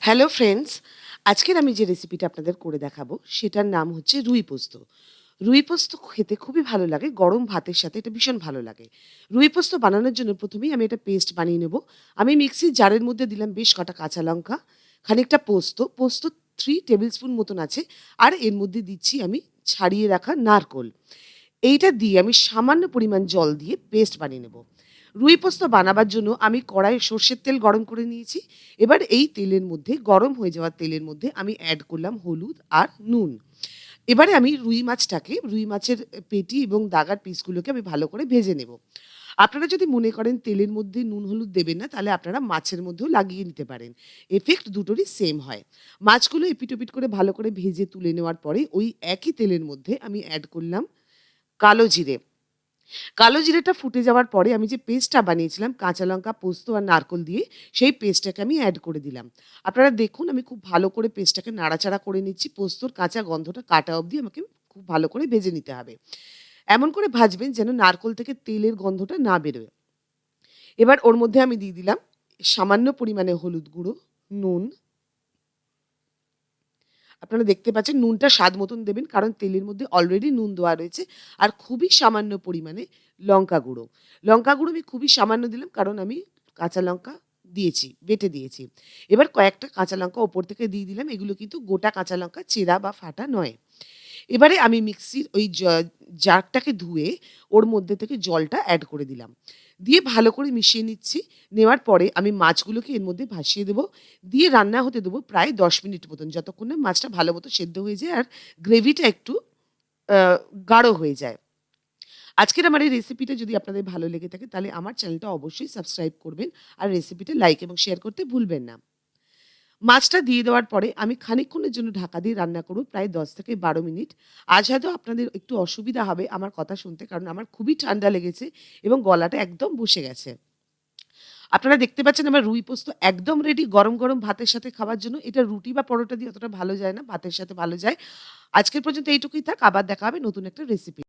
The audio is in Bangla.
হ্যালো ফ্রেন্ডস, আজকের আমি যে রেসিপিটা আপনাদের করে দেখাবো সেটার নাম হচ্ছে রুই পোস্ত। রুই পোস্ত খেতে খুবই ভালো লাগে, গরম ভাতের সাথে এটা ভীষণ ভালো লাগে। রুই পোস্ত বানানোর জন্য প্রথমেই আমি একটা পেস্ট বানিয়ে নেব। আমি মিক্সির জারের মধ্যে দিলাম বেশ কটা কাঁচা লঙ্কা, খানিকটা পোস্ত 3 টেবিল স্পুন মতন আছে, আর এর মধ্যে দিচ্ছি আমি ছাড়িয়ে রাখা নারকোল। এইটা দিয়ে আমি সামান্য পরিমাণ জল দিয়ে পেস্ট বানিয়ে নেব। রুই পোস্ত বানাবার জন্য আমি কড়াইয়ে সর্ষের তেল গরম করে নিয়েছি। এবার এই তেলের মধ্যে, গরম হয়ে যাওয়া তেলের মধ্যে আমি অ্যাড করলাম হলুদ আর নুন। এবারে আমি রুই মাছের পেটি এবং দাগার পিসগুলোকে আমি ভালো করে ভেজে নেব। আপনারা যদি মনে করেন তেলের মধ্যে নুন হলুদ দেবেন না, তাহলে আপনারা মাছের মধ্যেও লাগিয়ে নিতে পারেন। এফেক্ট দুটোরই সেম হয়। মাছগুলো এপিট ওপিট করে ভালো করে ভেজে তুলে নেওয়ার পরে ওই একই তেলের মধ্যে আমি অ্যাড করলাম কালো জিরে। কালো জিরেটা ফুটে যাওয়ার পরে আমি যে পেস্টটা বানিয়েছিলাম কাঁচা লঙ্কা, পোস্ত আর নারকোল দিয়ে, সেই পেস্টটাকে আমি অ্যাড করে দিলাম। আপনারা দেখুন আমি খুব ভালো করে পেস্টটাকে নাড়াচাড়া করে নিচ্ছি। পোস্তর কাঁচা গন্ধটা কাটা অবধি আমাকে খুব ভালো করে ভেজে নিতে হবে। এমন করে ভাজবেন যেন নারকোল থেকে তেলের গন্ধটা না বেরোয়। এবার ওর মধ্যে আমি দিয়ে দিলাম সামান্য পরিমাণে হলুদ গুঁড়ো, নুন। আপনারা দেখতে পাচ্ছেন নুনটা স্বাদ মতন দেবেন, কারণ তেলের মধ্যে অলরেডি নুন দেওয়া রয়েছে। আর খুবই সামান্য পরিমাণে লঙ্কা গুঁড়ো। লঙ্কা গুঁড়ো আমি খুবই সামান্য দিলাম, কারণ আমি কাঁচা লঙ্কা দিয়েছি, বেটে দিয়েছি। এবার কয়েকটা কাঁচা লঙ্কা ওপর থেকে দিয়ে দিলাম। এগুলো কিন্তু গোটা কাঁচা লঙ্কা, চেরা বা ফাটা নয়। এবারে আমি মিক্সির ওই জারটাকে ধুয়ে ওর মধ্যে থেকে জলটা অ্যাড করে দিলাম। দিয়ে ভালো করে মিশিয়ে নিচ্ছি। নেওয়ার পরে আমি মাছগুলোকে এর মধ্যে ভাসিয়ে দেবো। দিয়ে রান্না হতে দেবো প্রায় ১০ মিনিট মতন, যতক্ষণ না মাছটা ভালো মতো সেদ্ধ হয়ে যায় আর গ্রেভিটা একটু আ গাঢ় হয়ে যায়। আজকের আমার এই রেসিপিটা যদি আপনাদের ভালো লেগে থাকে, তাহলে আমার চ্যানেলটা অবশ্যই সাবস্ক্রাইব করবেন। আর রেসিপিটা লাইক এবং শেয়ার করতে ভুলবেন না। মাছটা দিয়ে দেওয়ার পরে আমি খানিকক্ষণের জন্য ঢাকা দিয়ে রান্না করব, প্রায় ১০ থেকে ১২ মিনিট। আজ হয়তো আপনাদের একটু অসুবিধা হবে আমার কথা শুনতে, কারণ আমার খুবই ঠান্ডা লেগেছে এবং গলাটা একদম বসে গেছে। আপনারা দেখতে পাচ্ছেন আমার রুই পোস্ত একদম রেডি, গরম, গরম ভাতের সাথে খাওয়ার জন্য। এটা রুটি বা পরোটা দিয়ে অতটা ভালো যায় না, ভাতের সাথে ভালো যায়। আজকের পর্যন্ত এইটুকুই থাক। আবার দেখা হবে নতুন একটা রেসিপি।